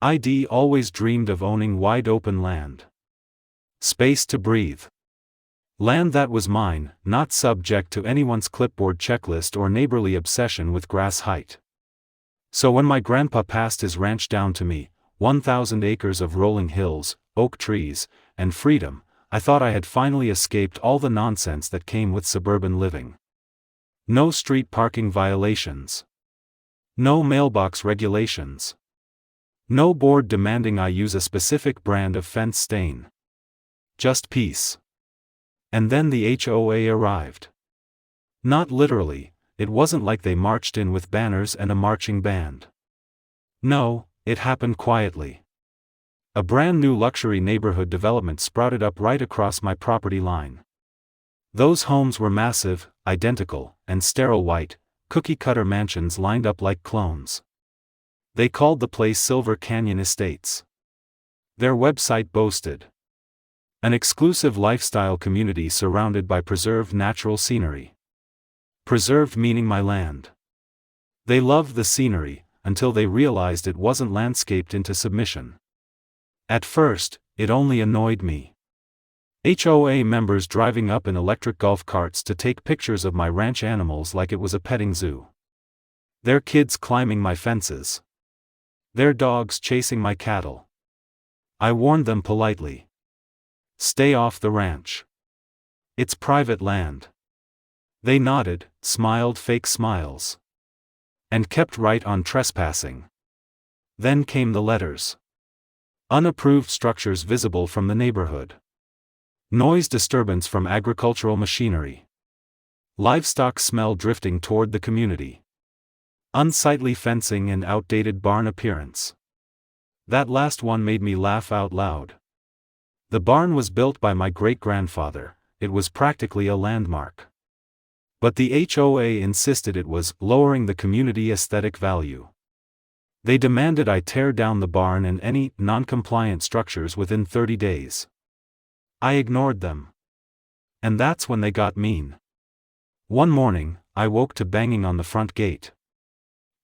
I'd always dreamed of owning wide-open land. Space to breathe. Land that was mine, not subject to anyone's clipboard checklist or neighborly obsession with grass height. So when my grandpa passed his ranch down to me, 1,000 acres of rolling hills, oak trees, and freedom, I thought I had finally escaped all the nonsense that came with suburban living. No street parking violations. No mailbox regulations. No board demanding I use a specific brand of fence stain. Just peace. And then the HOA arrived. Not literally, it wasn't like they marched in with banners and a marching band. No, it happened quietly. A brand new luxury neighborhood development sprouted up right across my property line. Those homes were massive, identical, and sterile white, cookie-cutter mansions lined up like clones. They called the place Silver Canyon Estates. Their website boasted an exclusive lifestyle community surrounded by preserved natural scenery. Preserved meaning my land. They loved the scenery, until they realized it wasn't landscaped into submission. At first, it only annoyed me. HOA members driving up in electric golf carts to take pictures of my ranch animals like it was a petting zoo. Their kids climbing my fences. Their dogs chasing my cattle. I warned them politely. Stay off the ranch. It's private land. They nodded, smiled fake smiles. And kept right on trespassing. Then came the letters. Unapproved structures visible from the neighborhood. Noise disturbance from agricultural machinery. Livestock smell drifting toward the community. Unsightly fencing and outdated barn appearance. That last one made me laugh out loud. The barn was built by my great-grandfather, it was practically a landmark. But the HOA insisted it was lowering the community aesthetic value. They demanded I tear down the barn and any non-compliant structures within 30 days. I ignored them. And that's when they got mean. One morning, I woke to banging on the front gate.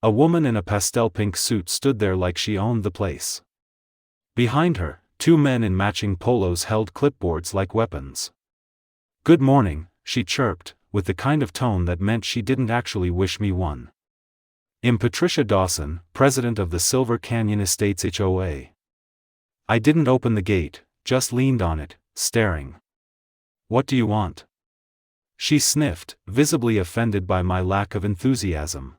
A woman in a pastel pink suit stood there like she owned the place. Behind her, 2 men in matching polos held clipboards like weapons. "Good morning," she chirped, with the kind of tone that meant she didn't actually wish me one. "I'm Patricia Dawson, president of the Silver Canyon Estates HOA." I didn't open the gate, just leaned on it, staring. "What do you want?" She sniffed, visibly offended by my lack of enthusiasm.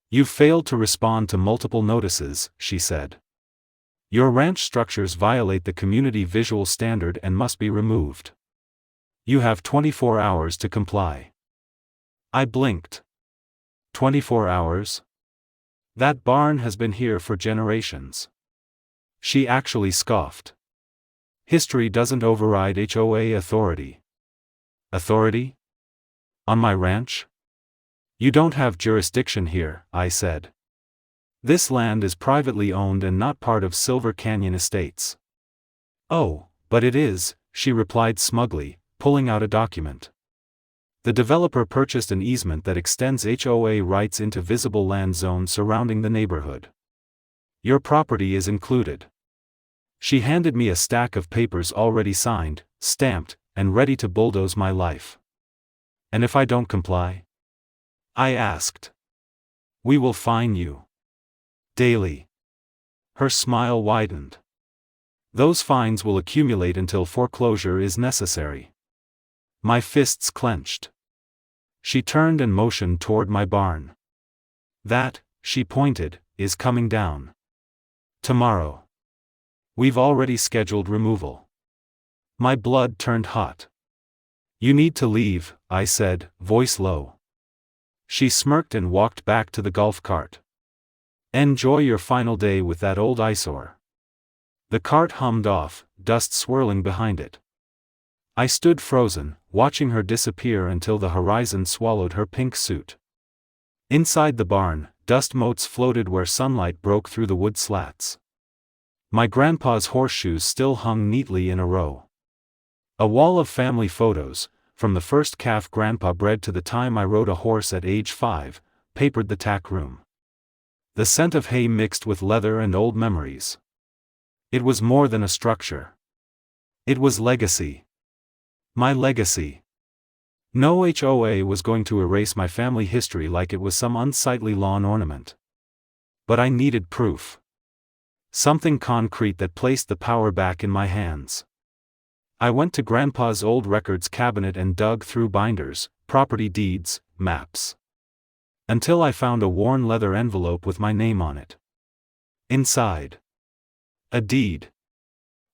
"You've failed to respond to multiple notices," she said. "Your ranch structures violate the community visual standard and must be removed. You have 24 hours to comply." I blinked. 24 hours? That barn has been here for generations. She actually scoffed. "History doesn't override HOA authority." "Authority? On my ranch?" "You don't have jurisdiction here," I said. "This land is privately owned and not part of Silver Canyon Estates." "Oh, but it is," she replied smugly, pulling out a document. "The developer purchased an easement that extends HOA rights into visible land zone surrounding the neighborhood. Your property is included." She handed me a stack of papers already signed, stamped, and ready to bulldoze my life. "And if I don't comply?" I asked. "We will fine you. Daily." Her smile widened. "Those fines will accumulate until foreclosure is necessary." My fists clenched. She turned and motioned toward my barn. "That," she pointed, "is coming down. Tomorrow. We've already scheduled removal." My blood turned hot. "You need to leave," I said, voice low. She smirked and walked back to the golf cart. "Enjoy your final day with that old eyesore." The cart hummed off, dust swirling behind it. I stood frozen, watching her disappear until the horizon swallowed her pink suit. Inside the barn, dust motes floated where sunlight broke through the wood slats. My grandpa's horseshoes still hung neatly in a row. A wall of family photos, from the first calf Grandpa bred to the time I rode a horse at age 5, papered the tack room. The scent of hay mixed with leather and old memories. It was more than a structure. It was legacy. My legacy. No HOA was going to erase my family history like it was some unsightly lawn ornament. But I needed proof. Something concrete that placed the power back in my hands. I went to Grandpa's old records cabinet and dug through binders, property deeds, maps. Until I found a worn leather envelope with my name on it. Inside. A deed.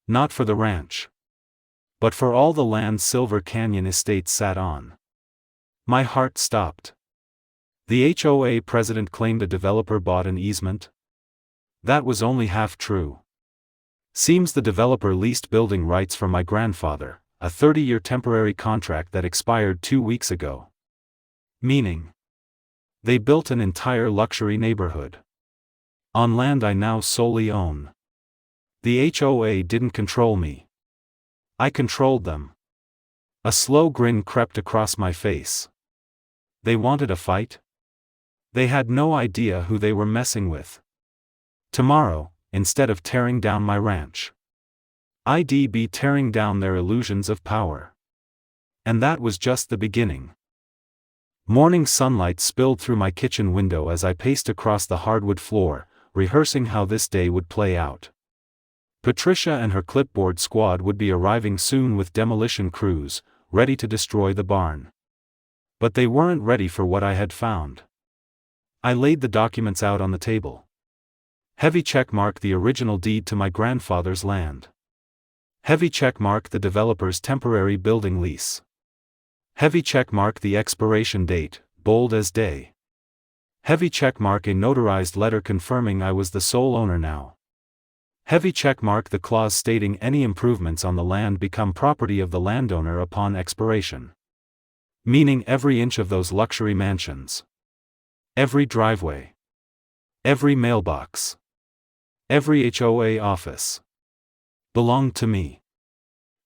Not for the ranch. But for all the land Silver Canyon Estates sat on. My heart stopped. The HOA president claimed a developer bought an easement. That was only half true. Seems the developer leased building rights from my grandfather, a 30-year temporary contract that expired 2 weeks ago. Meaning, they built an entire luxury neighborhood. On land I now solely own. The HOA didn't control me. I controlled them. A slow grin crept across my face. They wanted a fight? They had no idea who they were messing with. Tomorrow, instead of tearing down my ranch, I'd be tearing down their illusions of power. And that was just the beginning. Morning sunlight spilled through my kitchen window as I paced across the hardwood floor, rehearsing how this day would play out. Patricia and her clipboard squad would be arriving soon with demolition crews, ready to destroy the barn. But they weren't ready for what I had found. I laid the documents out on the table. Heavy checkmark the original deed to my grandfather's land. Heavy checkmark the developer's temporary building lease. Heavy checkmark the expiration date, bold as day. Heavy checkmark a notarized letter confirming I was the sole owner now. Heavy checkmark the clause stating any improvements on the land become property of the landowner upon expiration. Meaning every inch of those luxury mansions. Every driveway. Every mailbox. Every HOA office. Belonged to me.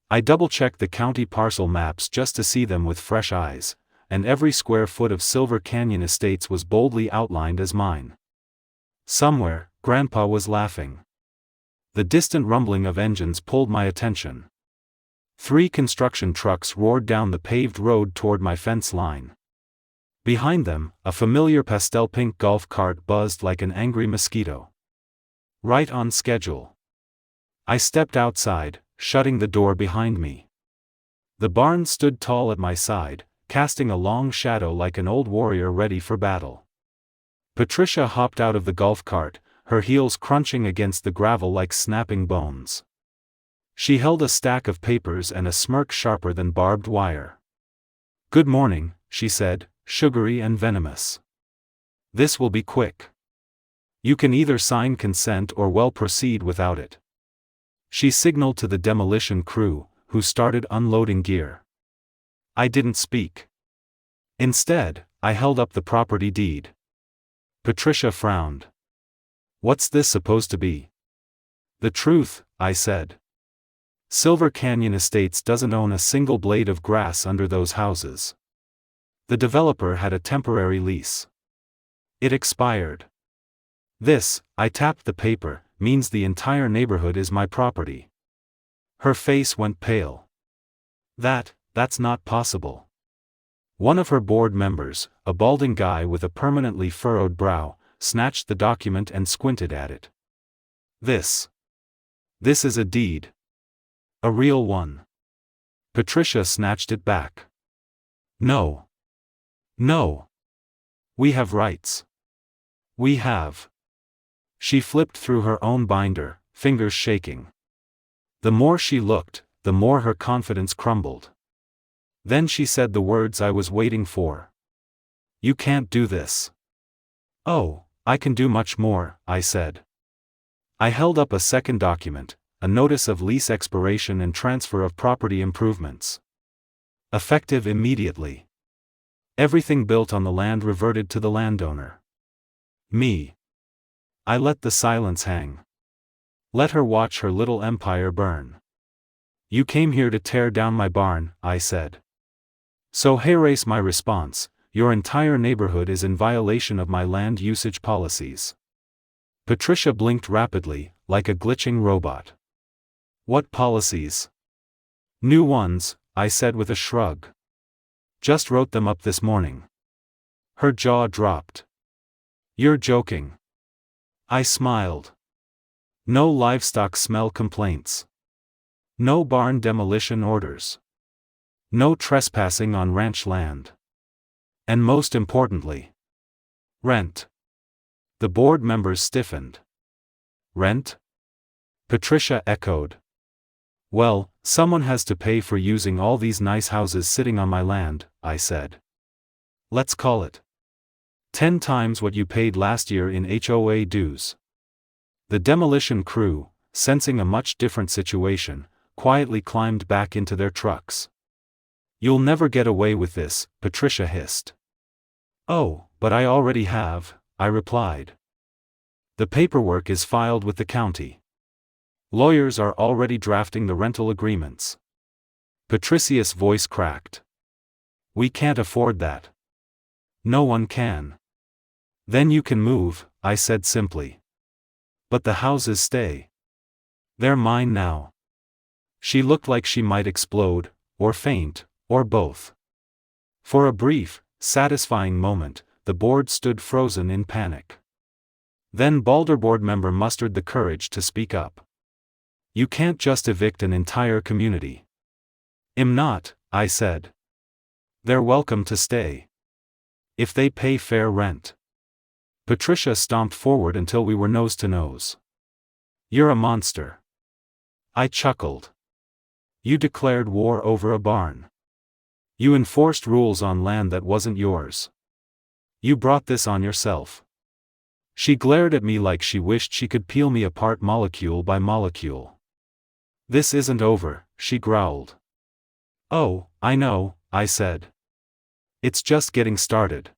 I double-checked the county parcel maps just to see them with fresh eyes, and every square foot of Silver Canyon Estates was boldly outlined as mine. Somewhere, Grandpa was laughing. The distant rumbling of engines pulled my attention. 3 construction trucks roared down the paved road toward my fence line. Behind them, a familiar pastel-pink golf cart buzzed like an angry mosquito. Right on schedule. I stepped outside, shutting the door behind me. The barn stood tall at my side, casting a long shadow like an old warrior ready for battle. Patricia hopped out of the golf cart, her heels crunching against the gravel like snapping bones. She held a stack of papers and a smirk sharper than barbed wire. "Good morning," she said, sugary and venomous. "This will be quick. You can either sign consent or well proceed without it." She signaled to the demolition crew, who started unloading gear. I didn't speak. Instead, I held up the property deed. Patricia frowned. "What's this supposed to be?" "The truth," I said. "Silver Canyon Estates doesn't own a single blade of grass under those houses. The developer had a temporary lease. It expired. This," I tapped the paper, "means the entire neighborhood is my property." Her face went pale. That's not possible." One of her board members, a balding guy with a permanently furrowed brow, snatched the document and squinted at it. This is a deed. A real one." Patricia snatched it back. No. We have rights. We have." She flipped through her own binder, fingers shaking. The more she looked, the more her confidence crumbled. Then she said the words I was waiting for. "You can't do this." "Oh, I can do much more," I said. I held up a second document, a notice of lease expiration and transfer of property improvements. Effective immediately. Everything built on the land reverted to the landowner. Me. I let the silence hang. Let her watch her little empire burn. "You came here to tear down my barn," I said. "So here's my response: your entire neighborhood is in violation of my land usage policies. Patricia blinked rapidly, like a glitching robot. What policies? New ones, I said with a shrug. Just wrote them up this morning. Her jaw dropped. You're joking. I smiled. No livestock smell complaints. No barn demolition orders. No trespassing on ranch land. And most importantly, rent. The board members stiffened. Rent? Patricia echoed. Well, someone has to pay for using all these nice houses sitting on my land, I said. Let's call it 10 times what you paid last year in HOA dues. The demolition crew, sensing a much different situation, quietly climbed back into their trucks. You'll never get away with this, Patricia hissed. Oh, but I already have, I replied. The paperwork is filed with the county. Lawyers are already drafting the rental agreements. Patricia's voice cracked. We can't afford that. No one can. Then you can move, I said simply. But the houses stay. They're mine now. She looked like she might explode, or faint, or both. For a brief, satisfying moment, the board stood frozen in panic. Then Boulder board member mustered the courage to speak up. You can't just evict an entire community. I'm not, I said. They're welcome to stay. If they pay fair rent. Patricia stomped forward until we were nose to nose. You're a monster. I chuckled. You declared war over a barn. You enforced rules on land that wasn't yours. You brought this on yourself. She glared at me like she wished she could peel me apart molecule by molecule. This isn't over, she growled. Oh, I know, I said. It's just getting started.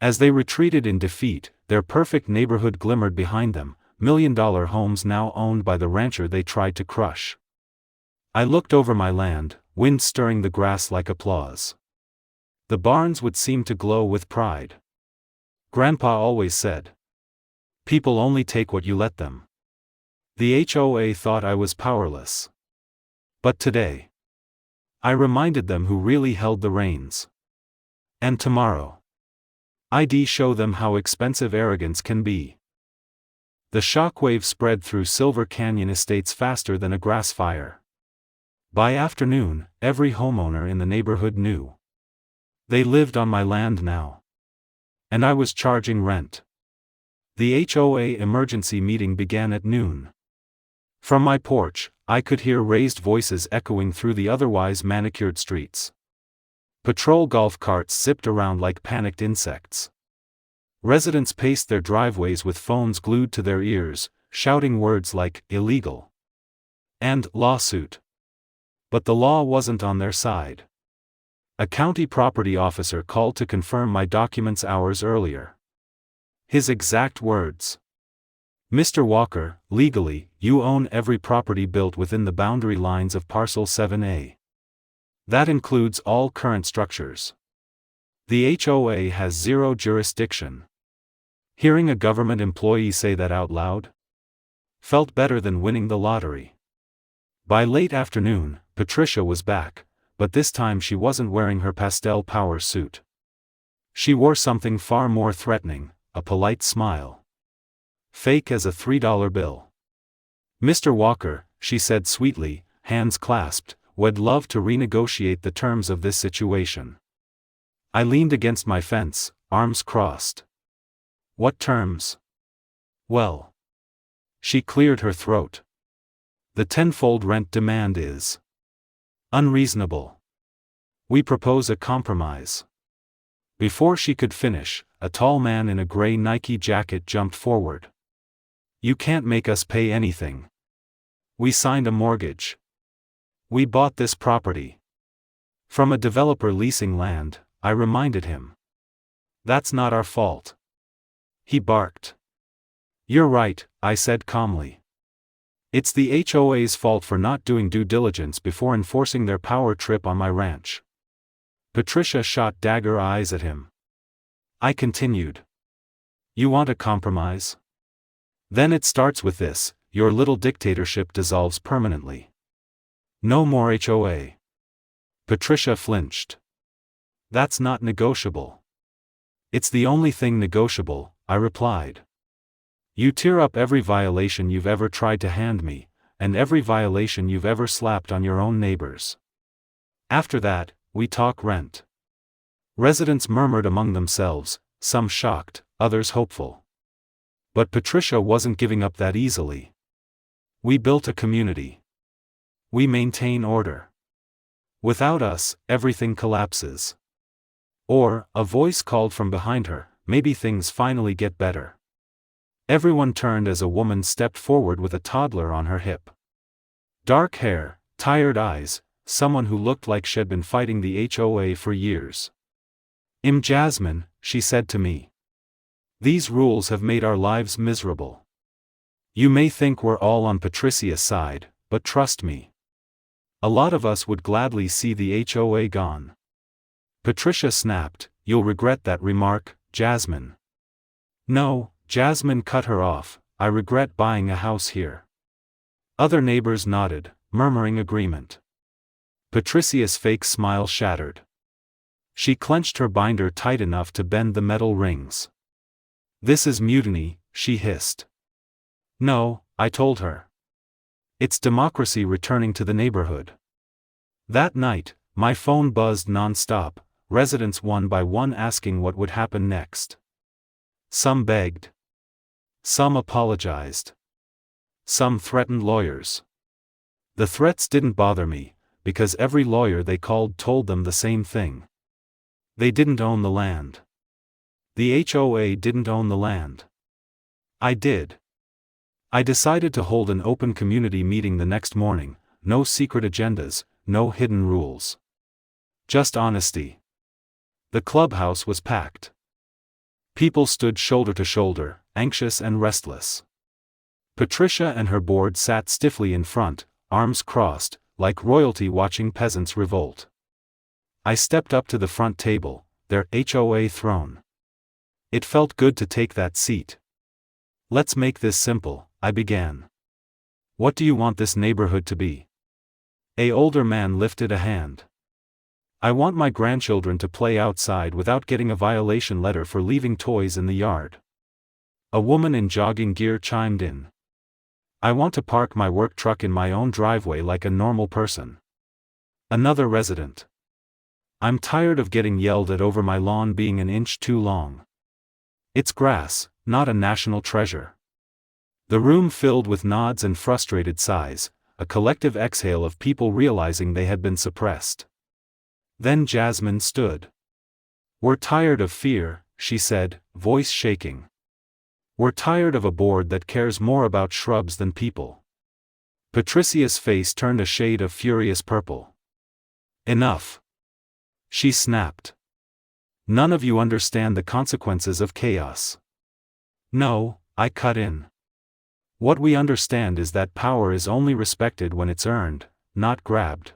As they retreated in defeat, their perfect neighborhood glimmered behind them, million-dollar homes now owned by the rancher they tried to crush. I looked over my land, wind stirring the grass like applause. The barns would seem to glow with pride. Grandpa always said, people only take what you let them. The HOA thought I was powerless. But today, I reminded them who really held the reins. And tomorrow, I'd show them how expensive arrogance can be. The shockwave spread through Silver Canyon estates faster than a grass fire. By afternoon, every homeowner in the neighborhood knew. They lived on my land now. And I was charging rent. The HOA emergency meeting began at noon. From my porch, I could hear raised voices echoing through the otherwise manicured streets. Patrol golf carts zipped around like panicked insects. Residents paced their driveways with phones glued to their ears, shouting words like illegal and lawsuit. But the law wasn't on their side. A county property officer called to confirm my documents hours earlier. His exact words. Mr. Walker, legally, you own every property built within the boundary lines of Parcel 7A. That includes all current structures. The HOA has zero jurisdiction. Hearing a government employee say that out loud felt better than winning the lottery. By late afternoon, Patricia was back, but this time she wasn't wearing her pastel power suit. She wore something far more threatening, a polite smile. Fake as a $3 bill. Mr. Walker, she said sweetly, hands clasped, would love to renegotiate the terms of this situation. I leaned against my fence, arms crossed. What terms? Well. She cleared her throat. The tenfold rent demand is unreasonable. We propose a compromise. Before she could finish, a tall man in a gray Nike jacket jumped forward. You can't make us pay anything. We signed a mortgage. We bought this property from a developer leasing land, I reminded him. That's not our fault. He barked. You're right, I said calmly. It's the HOA's fault for not doing due diligence before enforcing their power trip on my ranch. Patricia shot dagger eyes at him. I continued. You want a compromise? Then it starts with this: your little dictatorship dissolves permanently. No more HOA. Patricia flinched. That's not negotiable. It's the only thing negotiable, I replied. You tear up every violation you've ever tried to hand me, and every violation you've ever slapped on your own neighbors. After that, we talk rent. Residents murmured among themselves, some shocked, others hopeful. But Patricia wasn't giving up that easily. We built a community. We maintain order. Without us, everything collapses. Or, a voice called from behind her, maybe things finally get better. Everyone turned as a woman stepped forward with a toddler on her hip. Dark hair, tired eyes, someone who looked like she'd been fighting the HOA for years. Jasmine, she said to me. These rules have made our lives miserable. You may think we're all on Patricia's side, but trust me. A lot of us would gladly see the HOA gone. Patricia snapped, you'll regret that remark, Jasmine. No, Jasmine cut her off, I regret buying a house here. Other neighbors nodded, murmuring agreement. Patricia's fake smile shattered. She clenched her binder tight enough to bend the metal rings. This is mutiny, she hissed. No, I told her. It's democracy returning to the neighborhood. That night, my phone buzzed non-stop, residents one by one asking what would happen next. Some begged. Some apologized. Some threatened lawyers. The threats didn't bother me, because every lawyer they called told them the same thing. They didn't own the land. The HOA didn't own the land. I did. I decided to hold an open community meeting the next morning, no secret agendas, no hidden rules. Just honesty. The clubhouse was packed. People stood shoulder to shoulder, anxious and restless. Patricia and her board sat stiffly in front, arms crossed, like royalty watching peasants revolt. I stepped up to the front table, their HOA throne. It felt good to take that seat. Let's make this simple, I began. What do you want this neighborhood to be? An older man lifted a hand. I want my grandchildren to play outside without getting a violation letter for leaving toys in the yard. A woman in jogging gear chimed in. I want to park my work truck in my own driveway like a normal person. Another resident. I'm tired of getting yelled at over my lawn being an inch too long. It's grass, not a national treasure. The room filled with nods and frustrated sighs, a collective exhale of people realizing they had been suppressed. Then Jasmine stood. We're tired of fear, she said, voice shaking. We're tired of a board that cares more about shrubs than people. Patricia's face turned a shade of furious purple. Enough. She snapped. None of you understand the consequences of chaos. No, I cut in. What we understand is that power is only respected when it's earned, not grabbed.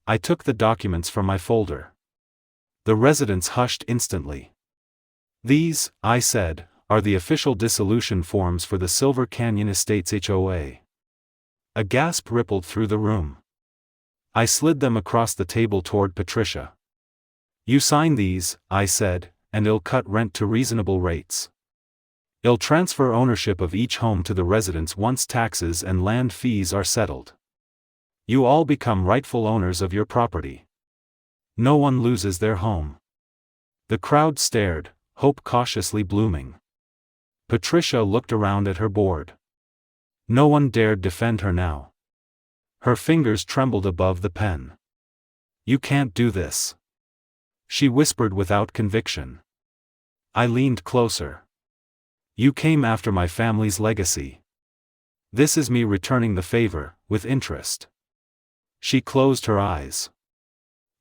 I took the documents from my folder. The residents hushed instantly. These, I said, are the official dissolution forms for the Silver Canyon Estates HOA. A gasp rippled through the room. I slid them across the table toward Patricia. You sign these, I said, and it'll cut rent to reasonable rates. It'll transfer ownership of each home to the residents once taxes and land fees are settled. You all become rightful owners of your property. No one loses their home. The crowd stared, hope cautiously blooming. Patricia looked around at her board. No one dared defend her now. Her fingers trembled above the pen. You can't do this. She whispered without conviction. I leaned closer. You came after my family's legacy. This is me returning the favor, with interest. She closed her eyes.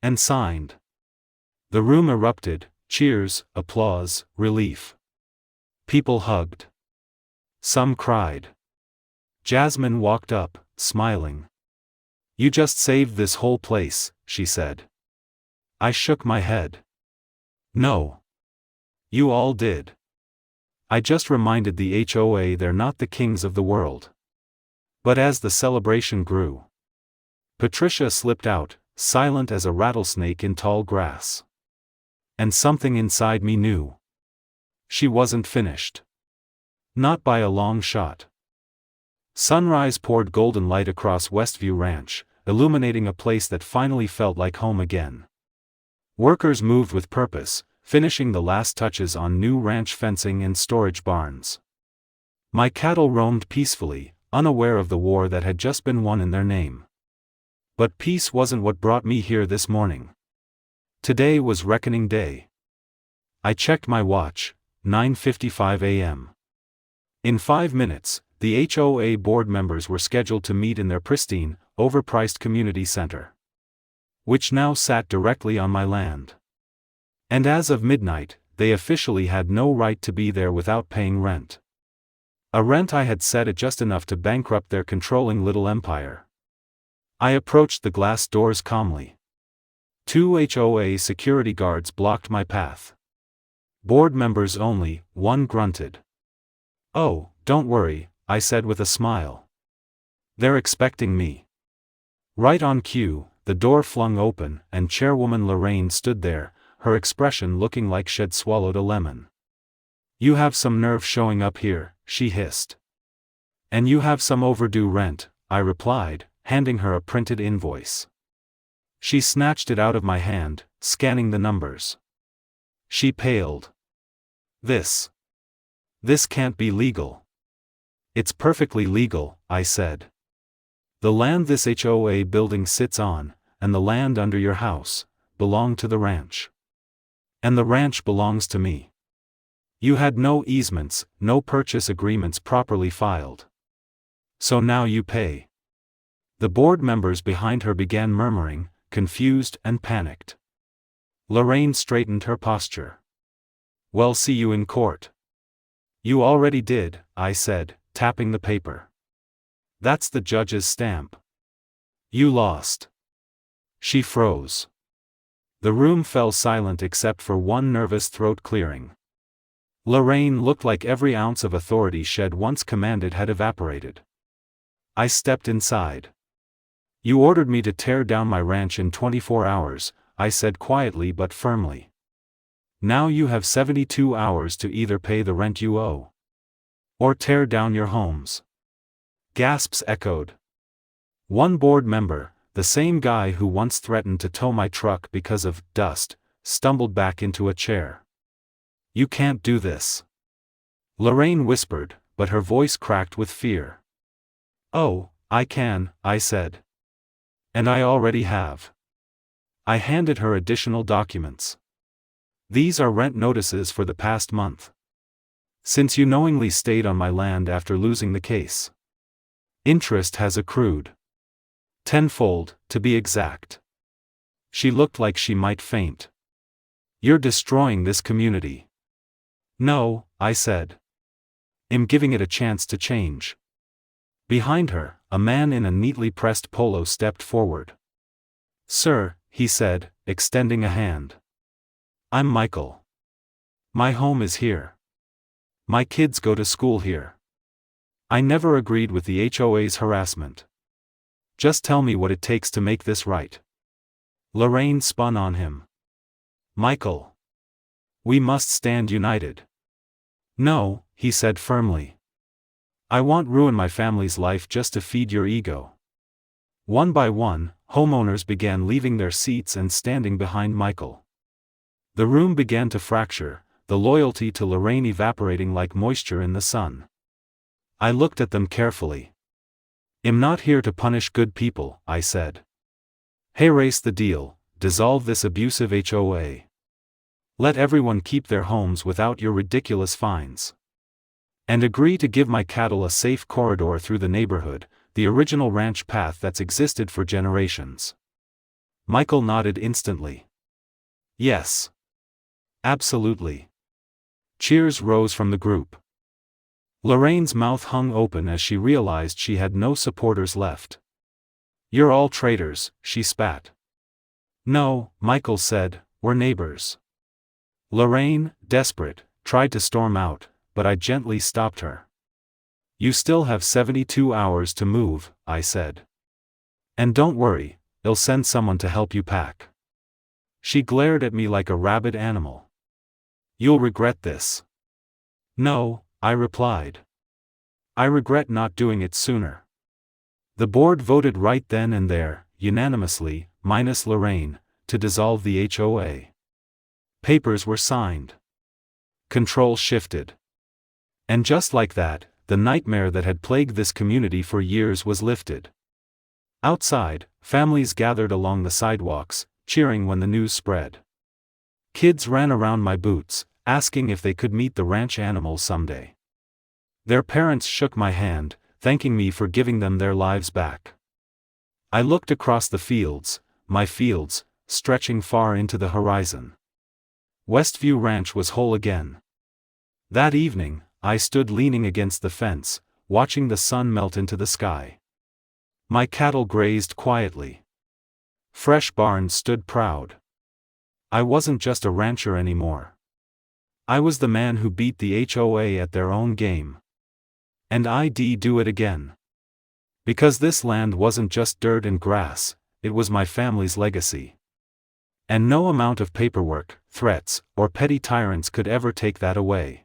And signed. The room erupted, cheers, applause, relief. People hugged. Some cried. Jasmine walked up, smiling. You just saved this whole place, she said. I shook my head. No. You all did. I just reminded the HOA they're not the kings of the world. But as the celebration grew, Patricia slipped out, silent as a rattlesnake in tall grass. And something inside me knew. She wasn't finished. Not by a long shot. Sunrise poured golden light across Westview Ranch, illuminating a place that finally felt like home again. Workers moved with purpose, finishing the last touches on new ranch fencing and storage barns. My cattle roamed peacefully, unaware of the war that had just been won in their name. But peace wasn't what brought me here this morning. Today was reckoning day. I checked my watch, 9:55 a.m. In 5 minutes, the HOA board members were scheduled to meet in their pristine, overpriced community center, which now sat directly on my land. And as of midnight, they officially had no right to be there without paying rent. A rent I had set at just enough to bankrupt their controlling little empire. I approached the glass doors calmly. 2 HOA security guards blocked my path. Board members only, one grunted. "Oh, don't worry," I said with a smile. "They're expecting me." Right on cue, the door flung open, and Chairwoman Lorraine stood there, her expression looking like she'd swallowed a lemon. "You have some nerve showing up here," she hissed. "And you have some overdue rent," I replied, handing her a printed invoice. She snatched it out of my hand, scanning the numbers. She paled. This can't be legal." "It's perfectly legal," I said. "The land this HOA building sits on, and the land under your house, belong to the ranch. And the ranch belongs to me. You had no easements, no purchase agreements properly filed. So now you pay." The board members behind her began murmuring, confused and panicked. Lorraine straightened her posture. "Well, see you in court." "You already did," I said, tapping the paper. "That's the judge's stamp. You lost." She froze. The room fell silent except for one nervous throat clearing. Lorraine looked like every ounce of authority she'd once commanded had evaporated. I stepped inside. "You ordered me to tear down my ranch in 24 hours, I said quietly but firmly. "Now you have 72 hours to either pay the rent you owe, or tear down your homes." Gasps echoed. One board member, the same guy who once threatened to tow my truck because of dust, stumbled back into a chair. "You can't do this." Lorraine whispered, but her voice cracked with fear. "Oh, I can," I said. "And I already have." I handed her additional documents. "These are rent notices for the past month. Since you knowingly stayed on my land after losing the case. Interest has accrued. Tenfold, to be exact." She looked like she might faint. "You're destroying this community." "No," I said. "I'm giving it a chance to change." Behind her, a man in a neatly pressed polo stepped forward. "Sir," he said, extending a hand. "I'm Michael. My home is here. My kids go to school here. I never agreed with the HOA's harassment. Just tell me what it takes to make this right." Lorraine spun on him. "Michael. We must stand united." "No," he said firmly. "I won't ruin my family's life just to feed your ego." One by one, homeowners began leaving their seats and standing behind Michael. The room began to fracture, the loyalty to Lorraine evaporating like moisture in the sun. I looked at them carefully. "I'm not here to punish good people," I said. "Erase the deal, dissolve this abusive HOA. Let everyone keep their homes without your ridiculous fines. And agree to give my cattle a safe corridor through the neighborhood, the original ranch path that's existed for generations." Michael nodded instantly. "Yes. Absolutely." Cheers rose from the group. Lorraine's mouth hung open as she realized she had no supporters left. "You're all traitors," she spat. "No," Michael said, "we're neighbors." Lorraine, desperate, tried to storm out, but I gently stopped her. "You still have 72 hours to move," I said. "And don't worry, I'll send someone to help you pack." She glared at me like a rabid animal. "You'll regret this." "No," I replied. "I regret not doing it sooner." The board voted right then and there, unanimously, minus Lorraine, to dissolve the HOA. Papers were signed. Control shifted. And just like that, the nightmare that had plagued this community for years was lifted. Outside, families gathered along the sidewalks, cheering when the news spread. Kids ran around my boots, asking if they could meet the ranch animals someday. Their parents shook my hand, thanking me for giving them their lives back. I looked across the fields, my fields, stretching far into the horizon. Westview Ranch was whole again. That evening, I stood leaning against the fence, watching the sun melt into the sky. My cattle grazed quietly. Fresh barns stood proud. I wasn't just a rancher anymore. I was the man who beat the HOA at their own game. And I'd do it again. Because this land wasn't just dirt and grass, it was my family's legacy. And no amount of paperwork, threats, or petty tyrants could ever take that away.